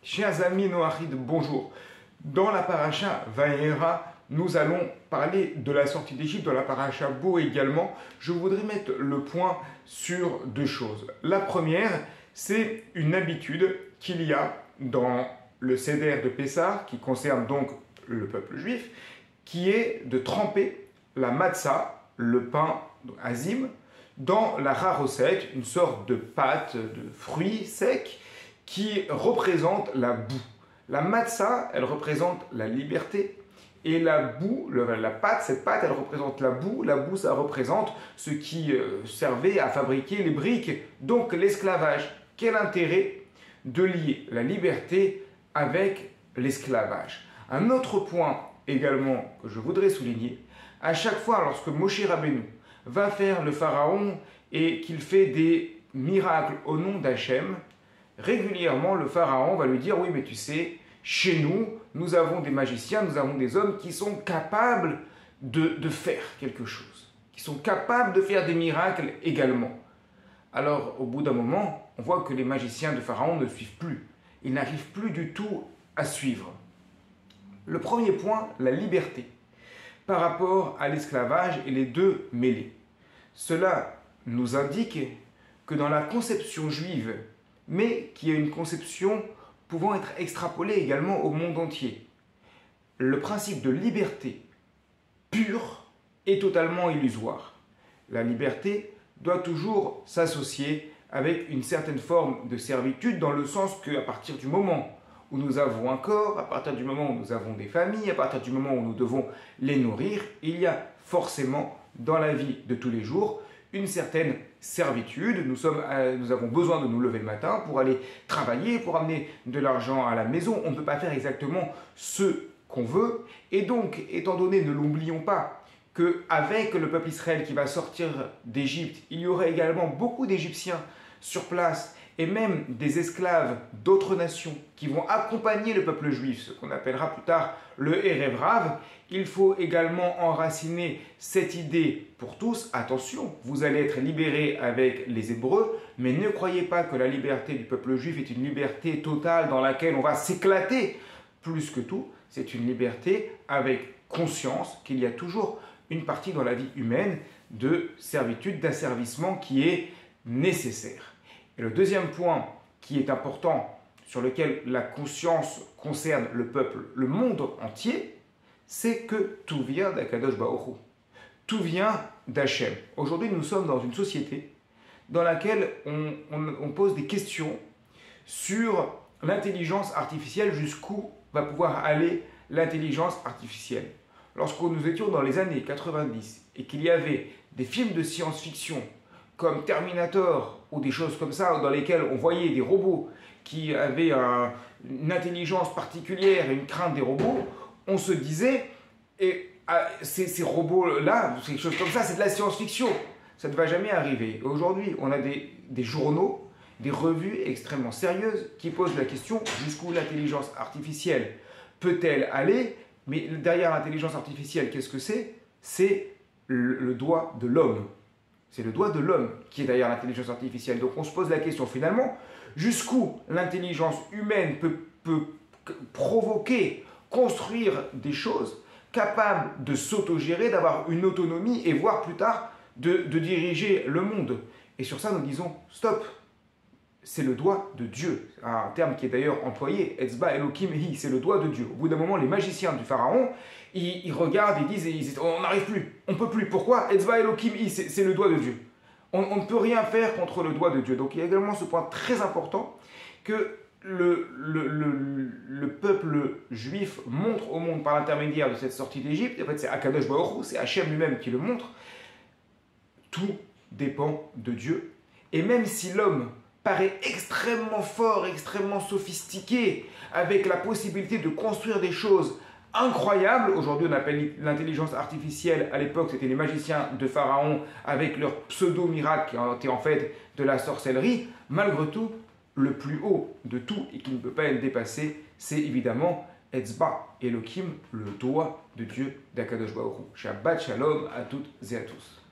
Chers amis Noachid, bonjour. Dans la paracha Vaera, nous allons parler de la sortie d'Égypte. Dans la paracha Bo également, je voudrais mettre le point sur deux choses. La première, c'est une habitude qu'il y a dans le Seder de Pessah, qui concerne donc le peuple juif, qui est de tremper la matzah, le pain azim, dans la rarosette, une sorte de pâte de fruits secs qui représente la boue. La matzah, elle représente la liberté, et la boue, la pâte, cette pâte, elle représente la boue. La boue, ça représente ce qui servait à fabriquer les briques, donc l'esclavage. Quel intérêt de lier la liberté avec l'esclavage? Un autre point également que je voudrais souligner, à chaque fois lorsque Moshe Rabbeinu va faire le pharaon et qu'il fait des miracles au nom d'Hachem, régulièrement le pharaon va lui dire: oui, mais tu sais, chez nous, nous avons des magiciens, nous avons des hommes qui sont capables de faire quelque chose, qui sont capables de faire des miracles également. Alors, au bout d'un moment, on voit que les magiciens de pharaon ne suivent plus. Ils n'arrivent plus du tout à suivre. Le premier point, la liberté, par rapport à l'esclavage et les deux mêlés. Cela nous indique que dans la conception juive, mais qui est une conception pouvant être extrapolée également au monde entier, le principe de liberté pure est totalement illusoire. La liberté doit toujours s'associer avec une certaine forme de servitude, dans le sens qu'à partir du moment où nous avons un corps, à partir du moment où nous avons des familles, à partir du moment où nous devons les nourrir, il y a forcément dans la vie de tous les jours une certaine servitude. Nous avons besoin de nous lever le matin pour aller travailler, pour amener de l'argent à la maison. On ne peut pas faire exactement ce qu'on veut. Et donc, étant donné, ne l'oublions pas, qu'avec le peuple Israël qui va sortir d'Égypte, il y aurait également beaucoup d'Égyptiens sur place, et même des esclaves d'autres nations qui vont accompagner le peuple juif, ce qu'on appellera plus tard le Erev Rav. Il faut également enraciner cette idée pour tous. Attention, vous allez être libérés avec les Hébreux, mais ne croyez pas que la liberté du peuple juif est une liberté totale dans laquelle on va s'éclater. Plus que tout, c'est une liberté avec conscience qu'il y a toujours une partie dans la vie humaine de servitude, d'asservissement qui est nécessaire. Et le deuxième point qui est important, sur lequel la conscience concerne le peuple, le monde entier, c'est que tout vient d'Akadosh Baruch Hu. Tout vient d'Hachem. Aujourd'hui, nous sommes dans une société dans laquelle on pose des questions sur l'intelligence artificielle, jusqu'où va pouvoir aller l'intelligence artificielle. Lorsque nous étions dans les années 90 et qu'il y avait des films de science-fiction comme Terminator ou des choses comme ça, dans lesquelles on voyait des robots qui avaient une intelligence particulière et une crainte des robots, on se disait, ces robots-là, quelque chose comme ça, c'est de la science-fiction. Ça ne va jamais arriver. Aujourd'hui, on a des journaux, des revues extrêmement sérieuses qui posent la question: jusqu'où l'intelligence artificielle peut-elle aller? Mais derrière l'intelligence artificielle, qu'est-ce que c'est? C'est le doigt de l'homme. C'est le doigt de l'homme qui est derrière l'intelligence artificielle. Donc on se pose la question finalement, jusqu'où l'intelligence humaine peut provoquer, construire des choses capables de s'autogérer, d'avoir une autonomie et voire plus tard de diriger le monde. Et sur ça nous disons stop. C'est le doigt de Dieu, un terme qui est d'ailleurs employé, Etzba Elokim Hi, c'est le doigt de Dieu. Au bout d'un moment, les magiciens du pharaon, ils regardent et disent on n'arrive plus, on ne peut plus. Pourquoi? Etzba Elokim Hi, c'est le doigt de Dieu. On ne peut rien faire contre le doigt de Dieu. Donc il y a également ce point très important que le peuple juif montre au monde par l'intermédiaire de cette sortie d'Égypte. En fait, c'est Akadosh Baruch Hu, c'est Hachem lui-même qui le montre. Tout dépend de Dieu. Et même si l'homme paraît extrêmement fort, extrêmement sophistiqué, avec la possibilité de construire des choses incroyables. Aujourd'hui, on appelle l'intelligence artificielle. À l'époque, c'était les magiciens de Pharaon avec leurs pseudo-miracles qui étaient en fait de la sorcellerie. Malgré tout, le plus haut de tout et qui ne peut pas être dépassé, c'est évidemment Etzba Elohim, le doigt de Dieu d'Akadosh Baruch Hu. Shabbat Shalom à toutes et à tous.